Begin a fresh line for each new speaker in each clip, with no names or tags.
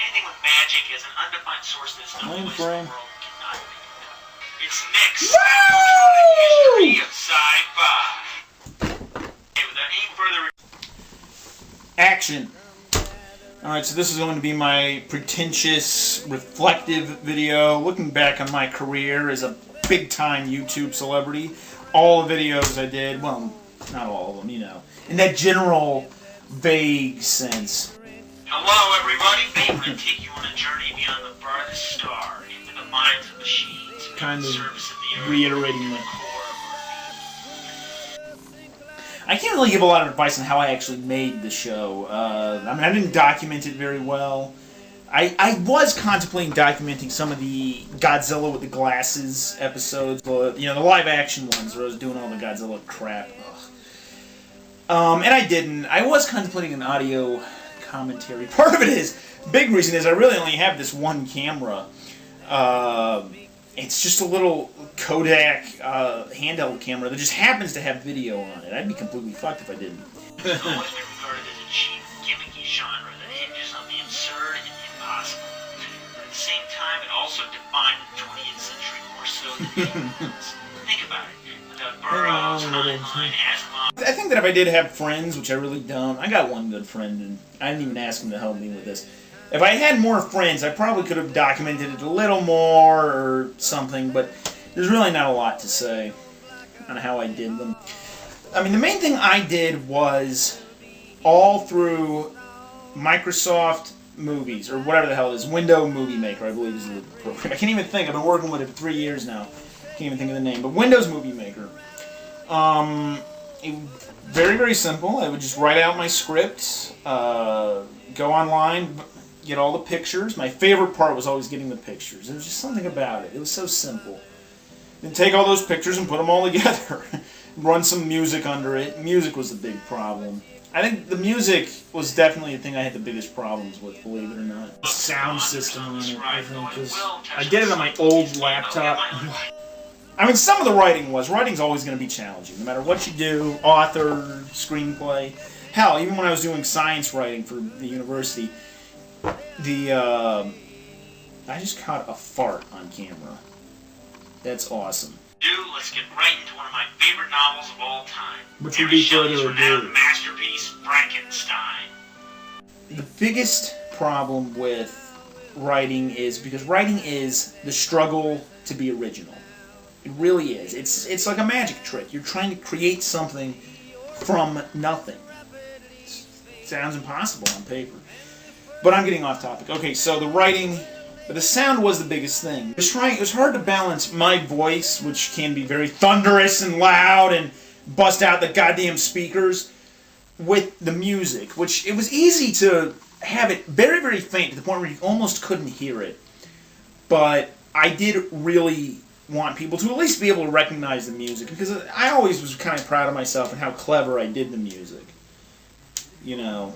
Anything with magic as an undefined source that's no place in the world cannot make it up. It's Nick's history of sci-fi. Okay, without any further
action. Alright, so this is going to be my pretentious, reflective video looking back on my career as a big-time YouTube celebrity. All the videos I did, well, not all of them, you know, in that general, vague sense.
Hello, everybody. We're going to take you on a journey beyond the farthest star into the minds of machines.
Kind of
service of the
reiterating
the
that.
core
I can't really give a lot of advice on how I actually made the show. I mean, I didn't document it very well. I was contemplating documenting some of the Godzilla with the glasses episodes, you know, the live-action ones where I was doing all the Godzilla crap. Ugh. And I didn't. I was contemplating an audio commentary. Part of it is, big reason is I really only have this one camera. It's just a little Kodak handheld camera that just happens to have video on it. I'd be completely fucked if I didn't.
It's always been regarded as a cheap, gimmicky genre that hinges on the absurd and impossible. But at the same time, it also defined the 20th century more so than anything else. Think about it. Without Burroughs, Heinlein, Asimov...
I think that if I did have friends, which I really don't, I got one good friend, and I didn't even ask him to help me with this. If I had more friends, I probably could have documented it a little more or something, but there's really not a lot to say on how I did them. I mean, the main thing I did was all through Microsoft Movies, or whatever the hell it is, Windows Movie Maker, I believe is the program. I can't even think. I've been working with it for 3 years now. Can't even think of the name, but Windows Movie Maker. Very, very simple. I would just write out my script, go online, get all the pictures. My favorite part was always getting the pictures. There was just something about it. It was so simple. Then take all those pictures and put them all together. Run some music under it. Music was the big problem. I think the music was definitely the thing I had the biggest problems with, believe it or not. The sound system on it, I think, because I did it on my old laptop. I mean, some of the writing's always going to be challenging, no matter what you do, author, screenplay. Hell, even when I was doing science writing for the university, I just caught a fart on camera. That's awesome.
Let's get right into one of my favorite novels of all time.
Which would be
Shelley's
further
renowned
ado.
masterpiece, Frankenstein.
The biggest problem with writing is because writing is the struggle to be original. It really is. It's like a magic trick. You're trying to create something from nothing. It sounds impossible on paper. But I'm getting off topic. Okay, so the sound was the biggest thing. It was hard to balance my voice, which can be very thunderous and loud and bust out the goddamn speakers, with the music, which it was easy to have it very, very faint to the point where you almost couldn't hear it. But I did really want people to at least be able to recognize the music, because I always was kind of proud of myself and how clever I did the music. You know,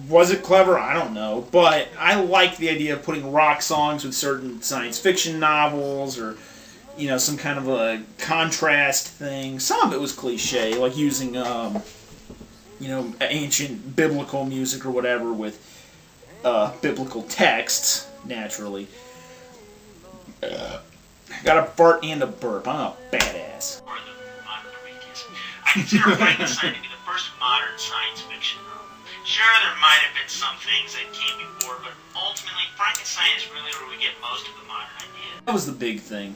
was it clever? I don't know, but I liked the idea of putting rock songs with certain science fiction novels, or, you know, some kind of a contrast thing. Some of it was cliche, like using, you know, ancient biblical music or whatever with biblical texts, naturally. Got a fart and a burp. I'm a badass.
Or the modern Prometheus. I consider Frankenstein to be the first modern science fiction novel. Sure, there might have been some things that came before, but ultimately, Frankenstein is really where we get most of the modern idea.
That was the big thing.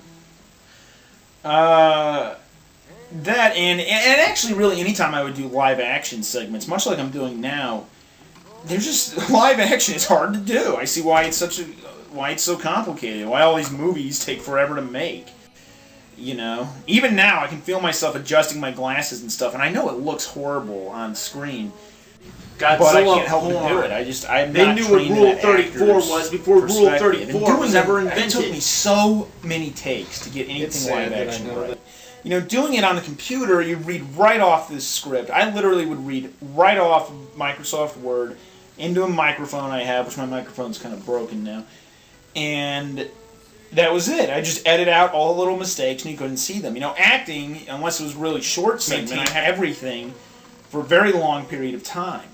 That and actually, really, anytime I would do live action segments, much like I'm doing now, there's just live action is hard to do. I see why it's so complicated. Why all these movies take forever to make. You know, even now I can feel myself adjusting my glasses and stuff, and I know it looks horrible on screen. But I can't help but do it. I'm
They
not
knew what
trained in
Rule
that
34
actor's
was before Rule
perspective.
34
And
was
doing
ever
it
invented.
took me so many takes to get anything live action right. You know, doing it on the computer, you read right off this script. I literally would read right off Microsoft Word into a microphone I have, which my microphone's kind of broken now. And that was it. I just edit out all the little mistakes and you couldn't see them. You know, acting, unless it was really short segment, I had everything for a very long period of time.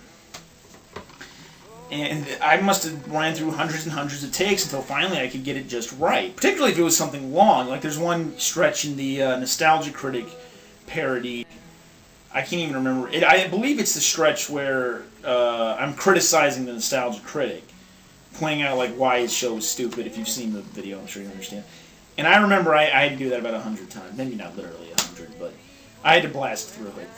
And I must have ran through hundreds and hundreds of takes until finally I could get it just right. Particularly if it was something long. Like there's one stretch in the Nostalgia Critic parody. I can't even remember. I believe it's the stretch where I'm criticizing the Nostalgia Critic, pointing out like why his show was stupid. If you've seen the video, I'm sure you understand. And I remember I had to do that about 100 times. Maybe not literally 100, but I had to blast through it.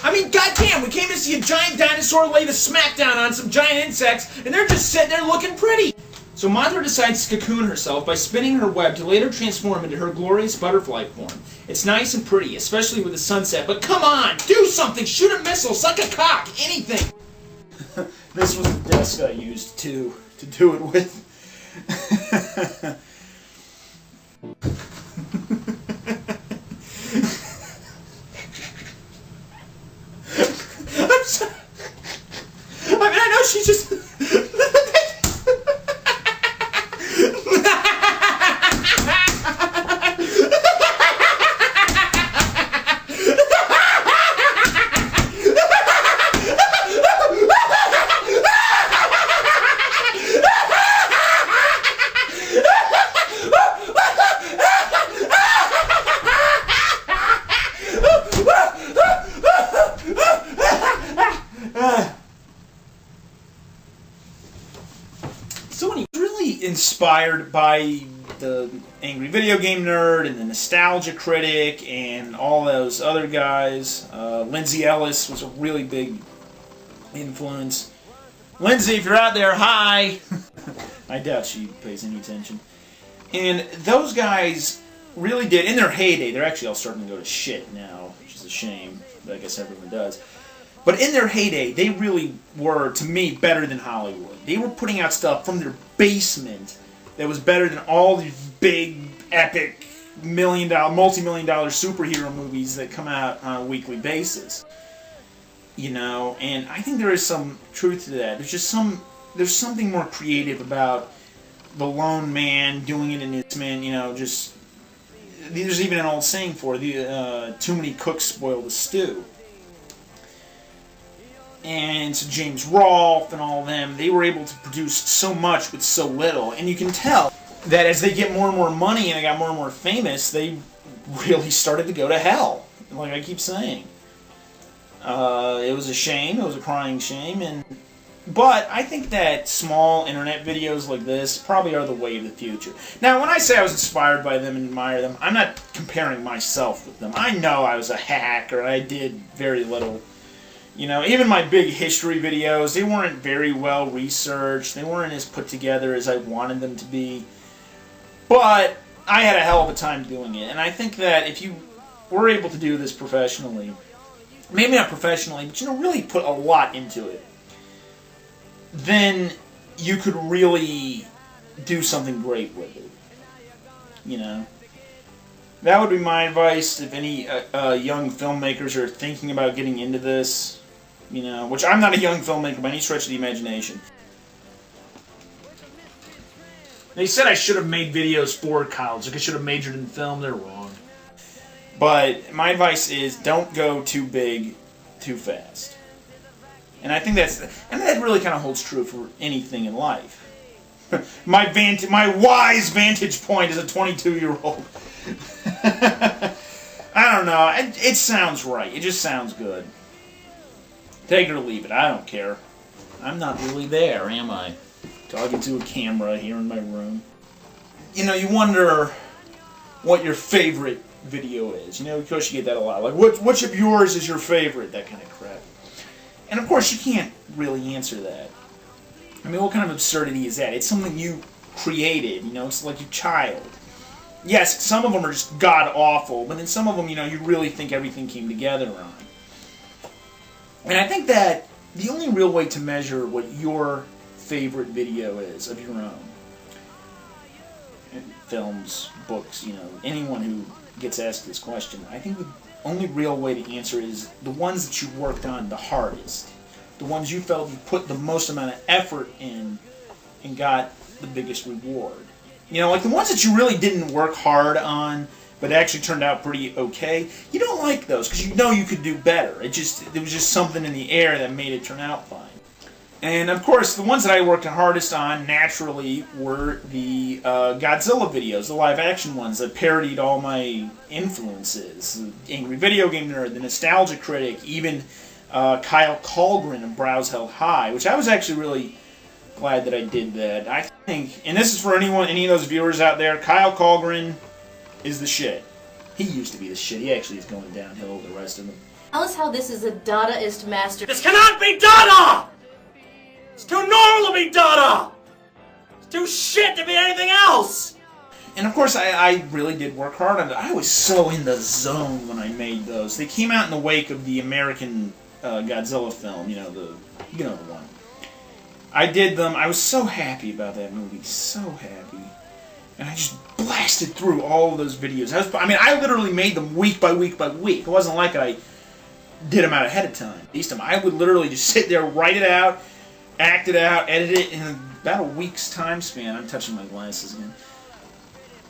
I mean, goddamn, we came to see a giant dinosaur lay the smackdown on some giant insects, and they're just sitting there looking pretty. So Mothra decides to cocoon herself by spinning her web to later transform into her glorious butterfly form. It's nice and pretty, especially with the sunset, but come on, do something, shoot a missile, suck a cock, anything.
This was the desk I used to do it with.
I'm sorry. I mean, I know she just...
So anyway, really inspired by the Angry Video Game Nerd and the Nostalgia Critic and all those other guys. Lindsay Ellis was a really big influence. Lindsay, if you're out there, hi! I doubt she pays any attention. And those guys really did, in their heyday, they're actually all starting to go to shit now, which is a shame, but I guess everyone does. But in their heyday, they really were, to me, better than Hollywood. They were putting out stuff from their basement that was better than all these big, epic, multi-million-dollar superhero movies that come out on a weekly basis. You know, and I think there is some truth to that. There's something more creative about the lone man doing it in his man, you know, just... There's even an old saying for it, too many cooks spoil the stew. And so James Rolfe and all of them, they were able to produce so much with so little. And you can tell that as they get more and more money and they got more and more famous, they really started to go to hell. Like I keep saying. It was a shame. It was a crying shame. But I think that small internet videos like this probably are the way of the future. Now, when I say I was inspired by them and admire them, I'm not comparing myself with them. I know I was a hacker. I did very little. You know, even my big history videos, they weren't very well researched. They weren't as put together as I wanted them to be. But I had a hell of a time doing it. And I think that if you were able to do this professionally, maybe not professionally, but, you know, really put a lot into it, then you could really do something great with it. You know? That would be my advice if any young filmmakers are thinking about getting into this. You know, which I'm not a young filmmaker by any stretch of the imagination.
They said I should have made videos for college. Like I should have majored in film. They're wrong.
But my advice is don't go too big, too fast. And I think that really kind of holds true for anything in life. my wise vantage point as a 22-year-old. I don't know. It sounds right. It just sounds good. Take it or leave it. I don't care. I'm not really there, am I? Talking to a camera here in my room. You know, you wonder what your favorite video is. You know, of course you get that a lot. Like, which of yours is your favorite? That kind of crap. And of course you can't really answer that. I mean, what kind of absurdity is that? It's something you created. You know, it's like your child. Yes, some of them are just god-awful, but then some of them, you know, you really think everything came together on. And I think that the only real way to measure what your favorite video is of your own, films, books, you know, anyone who gets asked this question, I think the only real way to answer is the ones that you worked on the hardest. The ones you felt you put the most amount of effort in and got the biggest reward. You know, like the ones that you really didn't work hard on, but actually turned out pretty okay, you don't like those because you know you could do better. There was just something in the air that made it turn out fine. And of course, the ones that I worked the hardest on, naturally, were the Godzilla videos, the live-action ones that parodied all my influences. The Angry Video Game Nerd, the Nostalgia Critic, even Kyle Colgren of Browse Hell High, which I was actually really glad that I did that. I think, and this is for any of those viewers out there, Kyle Colgren is the shit. He used to be the shit. He actually is going downhill with the rest of them.
Tell us how this is a Dadaist master.
This cannot be Dada! It's too normal to be Dada! It's too shit to be anything else!
And of course, I really did work hard on it. I was so in the zone when I made those. They came out in the wake of the American Godzilla film, you know the one. I did them. I was so happy about that movie, so happy. And I just blasted through all of those videos. I literally made them week by week by week. It wasn't like I did them out ahead of time. I would literally just sit there, write it out, act it out, edit it in about a week's time span. I'm touching my glasses again.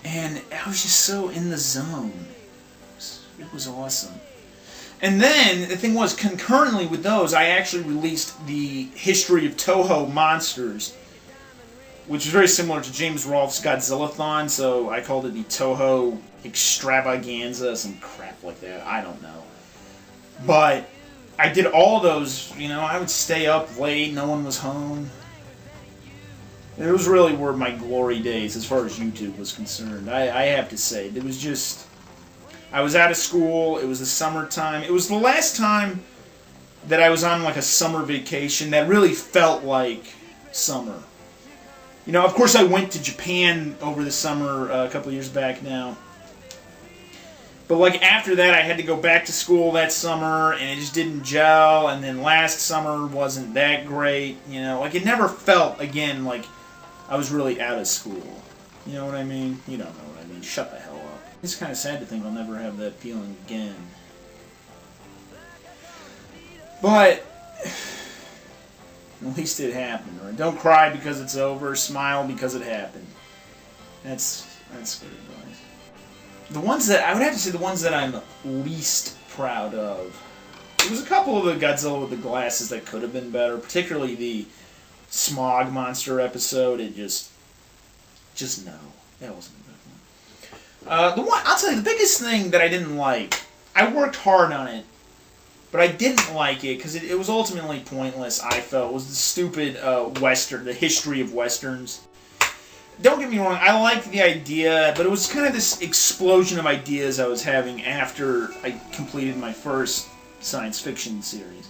And I was just so in the zone. It was awesome. And then, the thing was, concurrently with those, I actually released the History of Toho Monsters, which is very similar to James Rolfe's Godzilla-thon, so I called it the Toho Extravaganza, some crap like that, I don't know. But I did all those, I would stay up late, no one was home. It was really were my glory days as far as YouTube was concerned. I have to say, it was just... I was out of school, it was the summertime. It was the last time that I was on like a summer vacation that really felt like summer. Of course I went to Japan over the summer a couple years back now. But like after that I had to go back to school that summer and it just didn't gel, and then last summer wasn't that great, like it never felt again like I was really out of school. You know what I mean? You don't know what I mean. Shut the hell up. It's kind of sad to think I'll never have that feeling again. But at least it happened. Right? Don't cry because it's over. Smile because it happened. That's good advice. The ones that I would have to say, the ones that I'm least proud of. There was a couple of the Godzilla with the glasses that could have been better, particularly the Smog Monster episode. It just no, that wasn't a good one. I'll tell you, the biggest thing that I didn't like, I worked hard on it, but I didn't like it because it was ultimately pointless, I felt, was the stupid Western, the history of Westerns. Don't get me wrong, I liked the idea, but it was kind of this explosion of ideas I was having after I completed my first science fiction series.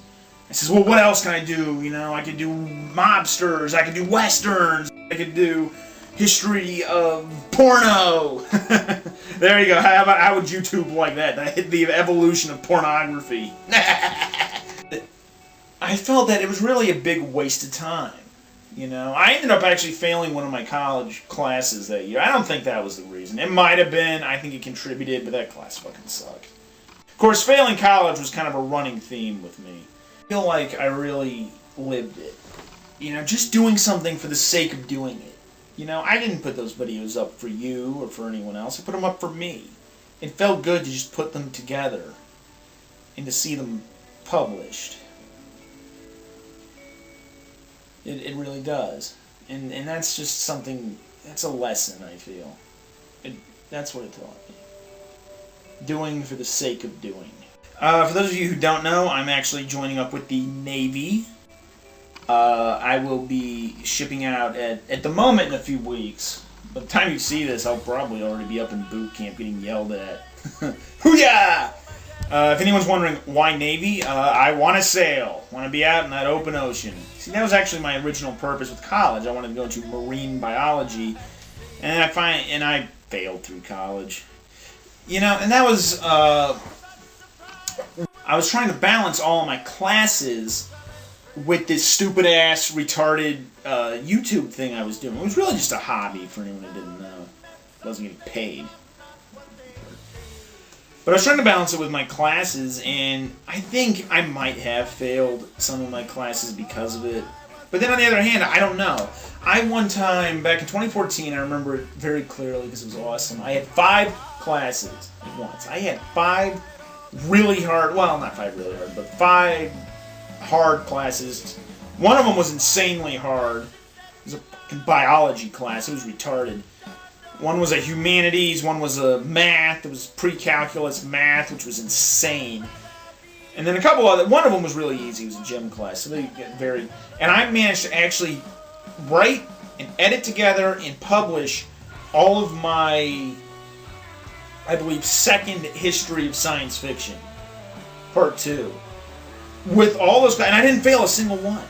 I says, well, what else can I do? I could do mobsters, I could do Westerns, I could do history of porno. There you go. How would YouTube like that? The evolution of pornography. I felt that it was really a big waste of time. I ended up actually failing one of my college classes that year. I don't think that was the reason. It might have been. I think it contributed, but that class fucking sucked. Of course, failing college was kind of a running theme with me. I feel like I really lived it. Just doing something for the sake of doing it. I didn't put those videos up for you or for anyone else. I put them up for me. It felt good to just put them together and to see them published. It really does. And that's just something, that's a lesson, I feel. That's what it taught me. Doing for the sake of doing. For those of you who don't know, I'm actually joining up with the Navy. I will be shipping out at the moment in a few weeks. By the time you see this, I'll probably already be up in boot camp getting yelled at. Hoo-yah! If anyone's wondering why Navy, I want to sail. Want to be out in that open ocean. See, that was actually my original purpose with college. I wanted to go into marine biology, and I failed through college. And that was I was trying to balance all of my classes with this stupid-ass, retarded YouTube thing I was doing. It was really just a hobby for anyone who didn't know. I wasn't getting paid. But I was trying to balance it with my classes, and I think I might have failed some of my classes because of it. But then on the other hand, I don't know. One time, back in 2014, I remember it very clearly because it was awesome. I had 5 classes at once. I had 5 really hard, well, not 5 really hard, but 5 hard classes One of them was insanely hard. It was a biology class. It was retarded. One was a humanities, one was a math. It was pre-calculus math, which was insane. And then a couple other. One of them was really easy. It was a gym class, so they get very. And I managed to actually write and edit together and publish all of my, I believe, second history of science fiction, part 2, with all those. And I didn't fail a single one.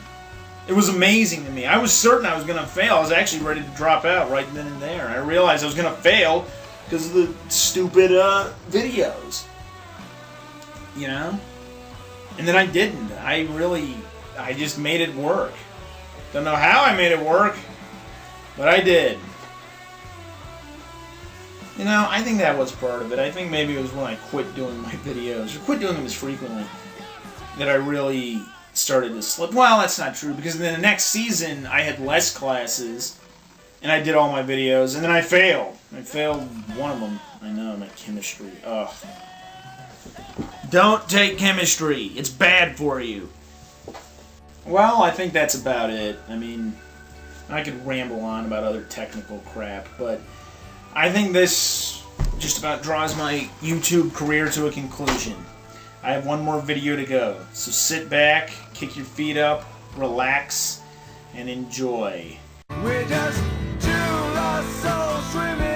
It was amazing to me. I was certain I was going to fail. I was actually ready to drop out right then and there. I realized I was going to fail because of the stupid videos. You know? And then I didn't. I just made it work. Don't know how I made it work, but I did. You know, I think that was part of it. I think maybe it was when I quit doing my videos, or quit doing them as frequently, that I really started to slip. Well, that's not true, because in the next season I had less classes and I did all my videos, and then I failed. I failed one of them. I know, my chemistry. Ugh. Don't take chemistry. It's bad for you. Well, I think that's about it. I mean, I could ramble on about other technical crap, but I think this just about draws my YouTube career to a conclusion. I have one more video to go, so sit back, kick your feet up, relax, and enjoy.
We're just two lost souls swimming